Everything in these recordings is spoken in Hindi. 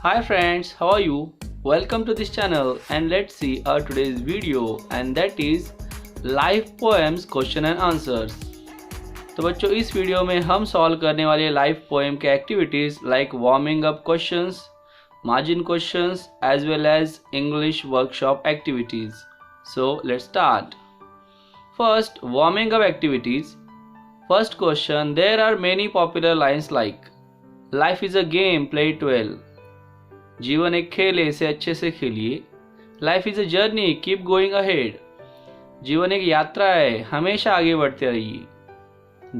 Hi friends, how are you? Welcome to this channel and let's see our today's video and that is live poems question and answers. तो बच्चों इस वीडियो में हम सॉल्व करने वाले लाइव पोएम के activities like warming up questions, margin questions as well as English workshop activities. So let's start. First, warming up activities. First question, there are many popular lines like life is a game, play it well. जीवन एक खेल है, इसे अच्छे से खेलिए. Life is a journey, keep going ahead. जीवन एक यात्रा है, हमेशा आगे बढ़ते रहिए.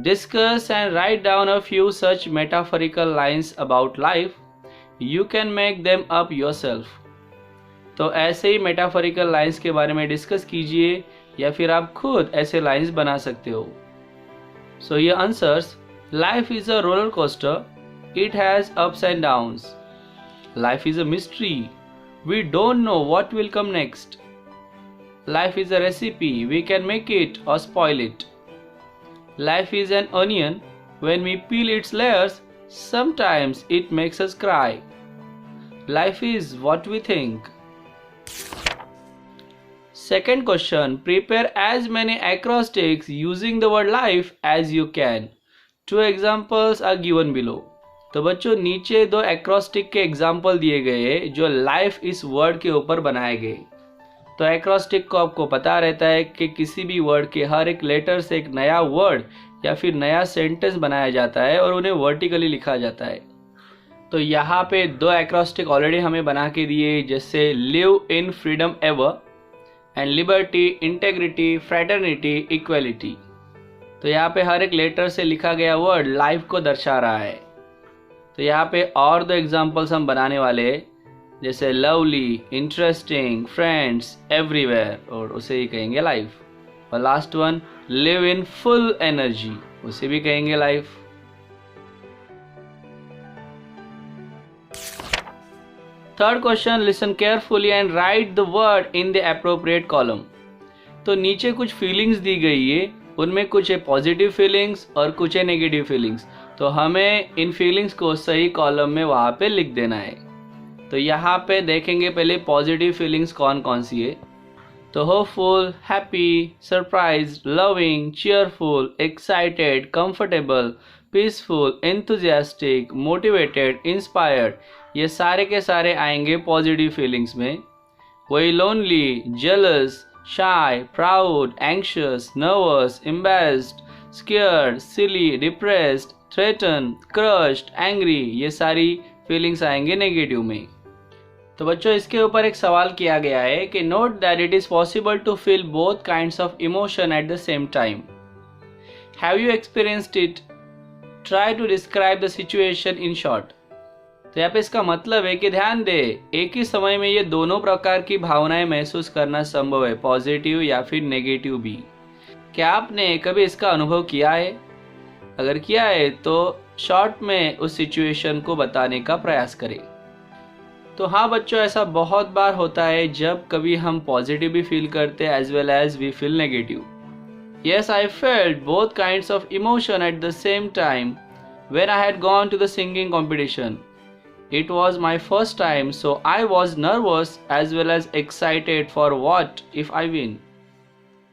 Discuss and write down a few such metaphorical lines about life. You can make them up yourself. तो ऐसे ही मेटाफोरिकल लाइन्स के बारे में डिस्कस कीजिए या फिर आप खुद ऐसे लाइन्स बना सकते हो. सो ये answers: life is a roller coaster, it has ups and downs. Life is a mystery. We don't know what will come next. Life is a recipe. We can make it or spoil it. Life is an onion. When we peel its layers, sometimes it makes us cry. Life is what we think. Second question. Prepare as many acrostics using the word life as you can. Two examples are given below. तो बच्चों नीचे दो एक्रोस्टिक के एग्जाम्पल दिए गए जो लाइफ इस वर्ड के ऊपर बनाए गए. तो एक्रोस्टिक को आपको पता रहता है कि किसी भी वर्ड के हर एक लेटर से एक नया वर्ड या फिर नया सेंटेंस बनाया जाता है और उन्हें वर्टिकली लिखा जाता है. तो यहाँ पे दो एक्रोस्टिक ऑलरेडी हमें बना के दिए, जैसे live in freedom ever and liberty, integrity, fraternity, equality. तो यहाँ पे हर एक लेटर से लिखा गया वर्ड लाइफ को दर्शा रहा है. तो यहाँ पे और दो एग्जाम्पल्स हम बनाने वाले हैं, जैसे लवली, इंटरेस्टिंग, फ्रेंड्स, एवरीवेयर, और उसे ही कहेंगे लाइफ. और last one, live in full energy, उसे भी कहेंगे life. Third question, listen carefully and right the word in the appropriate column. तो नीचे कुछ फीलिंग्स दी गई है, उनमें कुछ है पॉजिटिव फीलिंग्स और कुछ है नेगेटिव फीलिंग्स. तो हमें इन फीलिंग्स को सही कॉलम में वहाँ पे लिख देना है. तो यहाँ पे देखेंगे पहले पॉजिटिव फीलिंग्स कौन कौन सी है. तो hopeful, happy, surprise, loving, cheerful, excited, comfortable, peaceful, enthusiastic, motivated, inspired, ये सारे के सारे आएंगे पॉजिटिव फीलिंग्स में. वही lonely, jealous, shy, proud, anxious, nervous, embarrassed, scared, silly, depressed, threatened, crushed, angry, ये सारी फीलिंग्स आएंगे नेगेटिव में. तो बच्चों इसके ऊपर एक सवाल किया गया है कि note that it is possible to feel both kinds of emotion at the same time. Have you experienced it? Try to describe the situation in short. तो यहाँ पे इसका मतलब है कि ध्यान दे, एक ही समय में ये दोनों प्रकार की भावनाएं महसूस करना संभव है, पॉजिटिव या फिर नेगेटिव भी. क्या आपने कभी इसका अनुभव किया है? अगर किया है तो शॉर्ट में उस सिचुएशन को बताने का प्रयास करें. तो हाँ बच्चों, ऐसा बहुत बार होता है जब कभी हम पॉजिटिव भी फील करते हैं as well as we feel negative. Yes, I felt both kinds of emotion at the same time when I had gone to the singing competition. It was my first time, so I was nervous as well as excited for what if I win.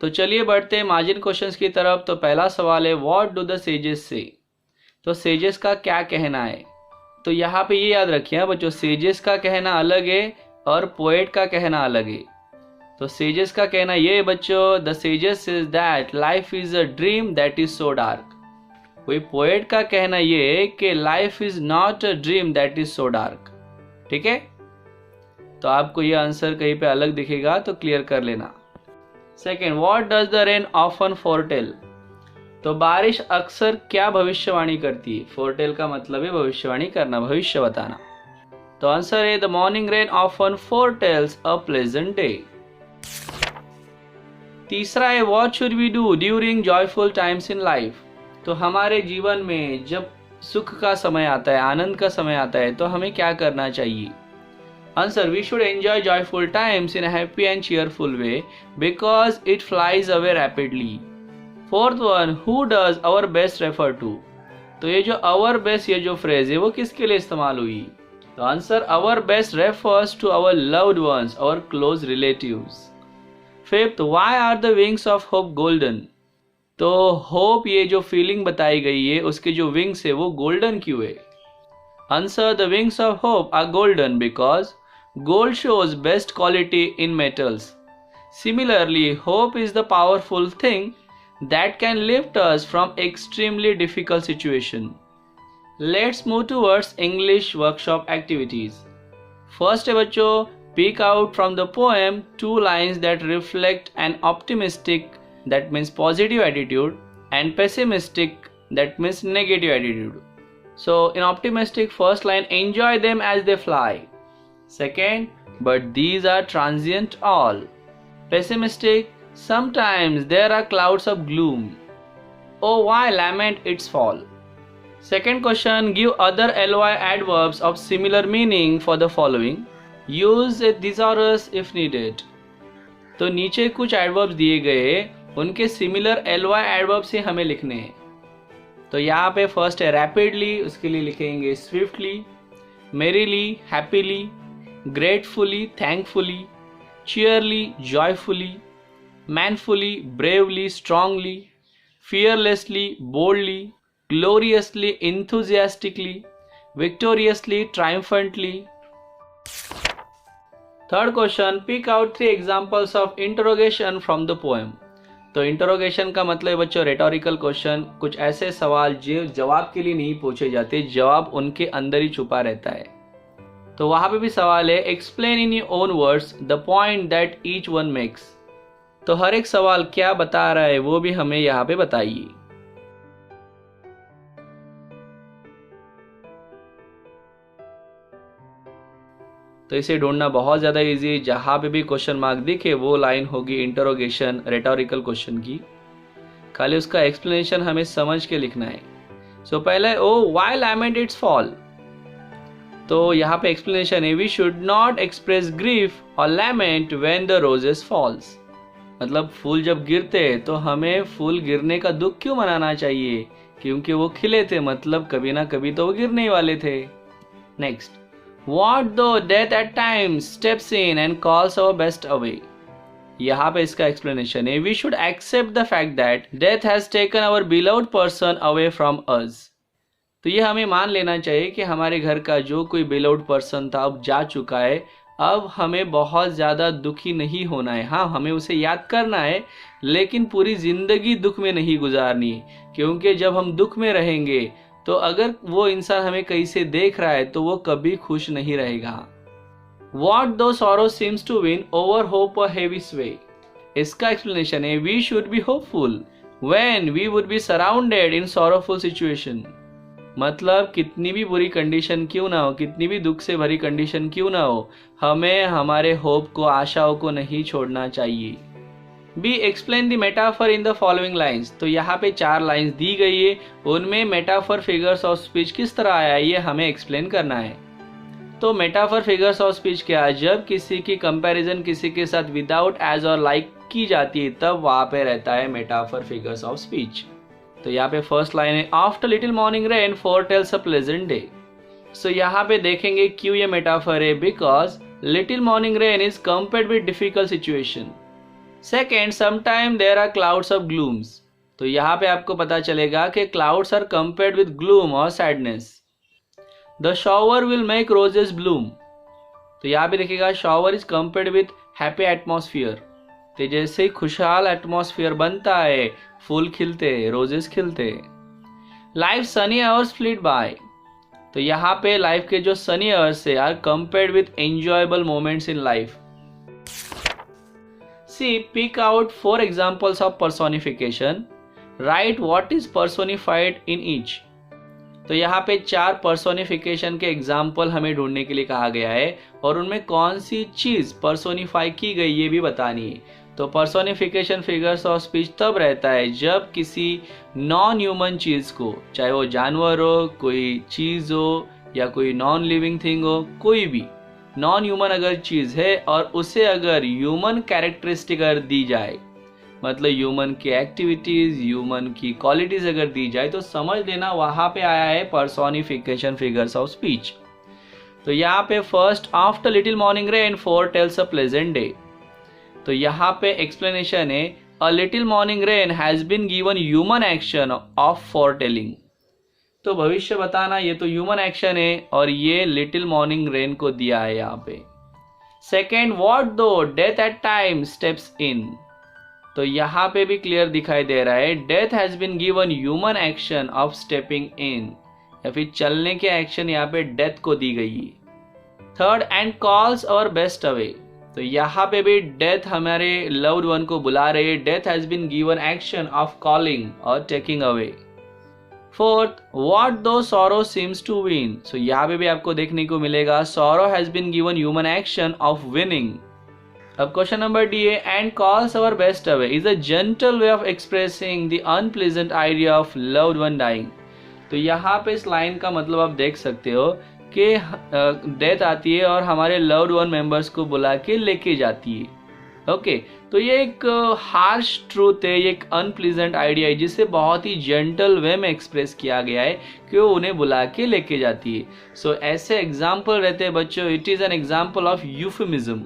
तो चलिए बढ़ते हैं मार्जिन क्वेश्चंस की तरफ. तो पहला सवाल है, व्हाट डू द सेजेस से. तो सेजेस का क्या कहना है. तो यहाँ पे ये याद रखिए बच्चों, सेजेस का कहना अलग है और पोएट का कहना अलग है. तो सेजेस का कहना ये है बच्चों, the sages says that life is a dream that is so dark. वही पोएट का कहना ये है कि life is not a dream that is so dark. ठीक है, तो आपको ये आंसर कहीं पे अलग दिखेगा तो क्लियर कर लेना. Second, what does the rain often foretell. तो बारिश अक्सर क्या भविष्यवाणी करती है. फोरटेल का मतलब है भविष्यवाणी करना, भविष्य बताना. तो आंसर है the morning rain often foretells a pleasant day. तीसरा है, what should we do during joyful times in life. तो हमारे जीवन में जब सुख का समय आता है, आनंद का समय आता है, तो हमें क्या करना चाहिए. Answer, we should enjoy joyful times in a happy and cheerful way because it flies away rapidly. Fourth one, who does our best refer to. तो ये जो our best ये जो phrase है वो किसके लिए इस्तेमाल हुई. तो answer our best refers to our loved ones, our close relatives. Fifth, why are the wings of hope golden? तो होप ये जो फीलिंग बताई गई है उसके जो विंग्स है वो गोल्डन क्यों है? Answer the wings of hope are golden because gold shows best quality in metals. Similarly, hope is the powerful thing that can lift us from extremely difficult situation. Let's move towards English workshop activities. First है बच्चों, pick out from the poem 2 lines that reflect an optimistic, that means positive attitude, and pessimistic, that means negative attitude. So in optimistic, first line, enjoy them as they fly. Second, but these are transient all. Pessimistic, sometimes there are clouds of gloom. Oh, why lament its fall? Second question, give other ly adverbs of similar meaning for the following. Use a thesaurus if needed. तो नीचे कुछ एडवर्ब्स दिए गए, उनके सिमिलर ly एडवर्ब से हमें लिखने हैं. तो यहाँ पे फर्स्ट है रैपिडली, उसके लिए लिखेंगे swiftly, merrily, happily, gratefully, thankfully, cheerily, joyfully, manfully, bravely, strongly, fearlessly, boldly, gloriously, enthusiastically, victoriously, triumphantly. Third question, pick out 3 examples of interrogation from the poem. तो इंटरोगेशन का मतलब बच्चों रेटोरिकल क्वेश्चन, कुछ ऐसे सवाल जो जवाब के लिए नहीं पूछे जाते, जवाब उनके अंदर ही छुपा रहता है. तो वहां पे भी सवाल है explain in your own words the point that each one makes. तो हर एक सवाल क्या बता रहा है वो भी हमें यहाँ पे बताइए. तो इसे ढूंढना बहुत ज्यादा इजी, जहां पे भी क्वेश्चन मार्क दिखे वो लाइन होगी इंटरोगेशन रेटोरिकल क्वेश्चन की. खाली उसका एक्सप्लेनेशन हमें समझ के लिखना है. सो पहले O why lament its fall. तो यहाँ पे एक्सप्लेनेशन है we should not express grief और lament when the roses falls. मतलब फूल जब गिरते तो हमें फूल गिरने का दुख क्यों मनाना चाहिए, क्योंकि वो खिले थे, मतलब कभी ना कभी तो वो गिरने ही वाले थे. Next, what though death at times steps in and calls our best away. यहाँ पे इसका एक्सप्लेनेशन है we should accept the fact that death has taken our beloved person away from us. तो ये हमें मान लेना चाहिए कि हमारे घर का जो कोई बिलव्ड पर्सन था अब जा चुका है. अब हमें बहुत ज़्यादा दुखी नहीं होना है. हाँ, हमें उसे याद करना है, लेकिन पूरी ज़िंदगी दुख में नहीं गुजारनी, क्योंकि जब हम दुख में रहेंगे तो अगर वो इंसान हमें कहीं से देख रहा है तो वो कभी खुश नहीं रहेगा. What though sorrow seems to win over hope a heavy sway. इसका एक्सप्लेनेशन है we should be hopeful when we would be surrounded in sorrowful situation. मतलब कितनी भी बुरी कंडीशन क्यों ना हो, कितनी भी दुख से भरी कंडीशन क्यों ना हो, हमें हमारे होप को, आशाओं को नहीं छोड़ना चाहिए. B explain the metaphor in the following lines. तो यहाँ पे 4 लाइंस दी गई है, उनमें मेटाफर फिगर्स ऑफ स्पीच किस तरह आया ये हमें एक्सप्लेन करना है. तो मेटाफर फिगर्स ऑफ स्पीच क्या है, जब किसी की कंपैरिजन किसी के साथ विदाउट एज और लाइक की जाती है तब वहाँ पे रहता है मेटाफर फिगर्स ऑफ स्पीच. तो यहाँ पे फर्स्ट लाइन है after little morning rain foretells a pleasant day. So यहाँ पे देखेंगे क्यों ये मेटाफर है, because little morning rain is compared with difficult situation. Second, sometime there are clouds of glooms. तो यहाँ पे आपको पता चलेगा कि clouds are compared with gloom और sadness. The shower will make roses bloom. तो यहाँ पे देखिएगा shower is compared with happy atmosphere. तो जैसे ही खुशहाल एटमॉस्फेयर बनता है फूल खिलते, रोजेस खिलते. Life sunny hours fleet by. तो यहाँ पे लाइफ के जो सनी आवर्स है are compared with enjoyable moments in life. C pick out 4 examples of personification. Write what is personified in each. तो यहाँ पे 4 पर्सोनिफिकेशन के एग्जाम्पल हमें ढूंढने के लिए कहा गया है और उनमें कौन सी चीज पर्सोनिफाई की गई ये भी बतानी है. तो पर्सोनिफिकेशन फिगर्स ऑफ स्पीच तब रहता है जब किसी नॉन ह्यूमन चीज को, चाहे वो जानवर हो, कोई चीज हो या कोई नॉन लिविंग थिंग हो, कोई भी नॉन ह्यूमन अगर चीज है और उसे अगर ह्यूमन कैरेक्टरिस्टिक अगर दी जाए, मतलब ह्यूमन की एक्टिविटीज, ह्यूमन की क्वालिटीज अगर दी जाए तो समझ लेना वहां पे आया है पर्सोनिफिकेशन फिगर्स ऑफ स्पीच. तो यहाँ पे first after little morning rain foretells a pleasant day. तो यहाँ पे एक्सप्लेनेशन है a little morning rain has been given human action of foretelling. तो भविष्य बताना ये तो ह्यूमन एक्शन है और ये लिटिल मॉर्निंग रेन को दिया है यहाँ पे। Second, what though death at time steps in. तो यहाँ पे भी क्लियर दिखाई दे रहा है death has been given human action of stepping in, या फिर चलने के एक्शन यहाँ पे डेथ को दी गई है। Third, and calls our best away. तो यहाँ पे भी डेथ हमारे लव्ड वन को बुला रही है। Death has been given action of calling और taking away. Fourth, what though sorrow seems to win. So यहाँ पे भी आपको देखने को मिलेगा sorrow has been given human action of winning. अब क्वेश्चन नंबर डी है and calls our best away is a gentle way of expressing the unpleasant idea of loved one dying. तो यहाँ पे इस लाइन का मतलब आप देख सकते हो कि डेथ आती है और हमारे लव्ड वन मेंबर्स को बुला के लेके जाती है। ओके, तो ये एक हार्श ट्रूथ है, ये एक अनप्लीजेंट आइडिया है जिसे बहुत ही जेंटल वे में एक्सप्रेस किया गया है कि वो उन्हें बुला के लेके जाती है। सो ऐसे एग्जाम्पल रहते हैं बच्चों, it is an example of euphemism.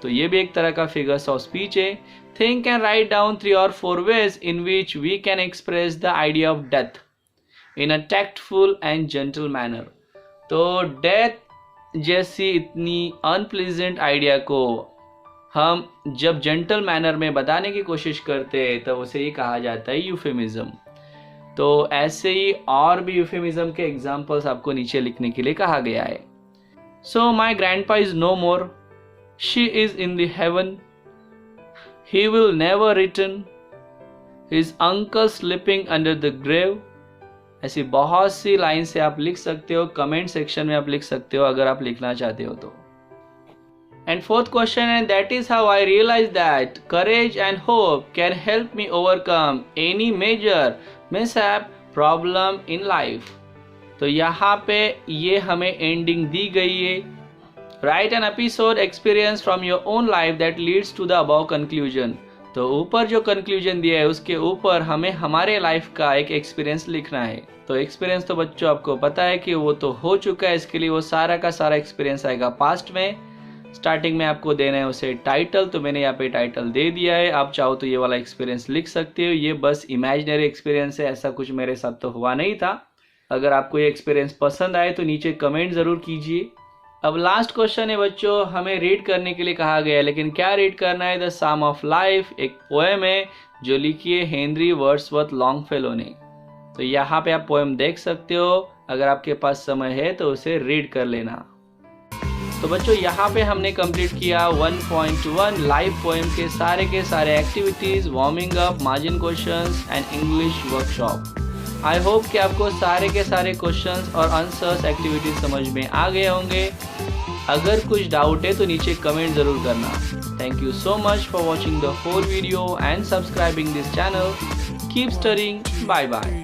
तो ये भी एक तरह का फिगर्स ऑफ स्पीच है। Think and write down 3 or 4 ways in which we can express the idea of death in a tactful and gentle manner। तो डेथ जैसी इतनी अनप्लीजेंट आइडिया को हम जब जेंटल मैनर में बताने की कोशिश करते हैं तब उसे ही कहा जाता है यूफेमिज्म। तो ऐसे ही और भी यूफेमिज्म के एग्जाम्पल्स आपको नीचे लिखने के लिए कहा गया है। So my grandpa is no more, she is in the heaven, he will never return, his uncle sleeping under the grave. ऐसी बहुत सी लाइन से आप लिख सकते हो, कमेंट सेक्शन में आप लिख सकते हो अगर आप लिखना चाहते हो तो। And fourth question, and that is how I realise that courage and hope can help me overcome any major mishap problem in life. तो यहाँ पे ये हमें एंडिंग दी गई है। Write an episode experience from your own life that leads to the above conclusion. तो ऊपर जो कंक्लूजन दिया है उसके ऊपर हमें हमारे लाइफ का एक एक्सपीरियंस लिखना है। तो एक्सपीरियंस तो बच्चों आपको पता है कि वो तो हो चुका है, इसके लिए वो सारा का सारा एक्सपीरियंस आएगा पास्ट में। स्टार्टिंग में आपको देना है उसे टाइटल, तो मैंने यहाँ पे टाइटल दे दिया है। आप चाहो तो ये वाला एक्सपीरियंस लिख सकते हो, ये बस इमेजिनरी एक्सपीरियंस है, ऐसा कुछ मेरे साथ तो हुआ नहीं था। अगर आपको ये एक्सपीरियंस पसंद आए तो नीचे कमेंट ज़रूर कीजिए। अब लास्ट क्वेश्चन है बच्चों, हमें रीड करने के लिए कहा गया है, लेकिन क्या रीड करना है? द सम ऑफ लाइफ एक पोएम है जो लिखी है हेनरी वर्ड्सवर्थ लॉन्गफेलो ने। तो यहाँ पे आप पोएम देख सकते हो, अगर आपके पास समय है तो उसे रीड कर लेना। तो बच्चों यहाँ पे हमने कंप्लीट किया 1.1 लाइव पोएम के सारे activities, warming up, margin questions and English workshop. I hope कि आपको सारे के सारे क्वेश्चंस और आंसर्स एक्टिविटीज समझ में आ गए होंगे। अगर कुछ डाउट है तो नीचे कमेंट ज़रूर करना। Thank you so much for watching the whole video and subscribing this channel. Keep studying. Bye bye.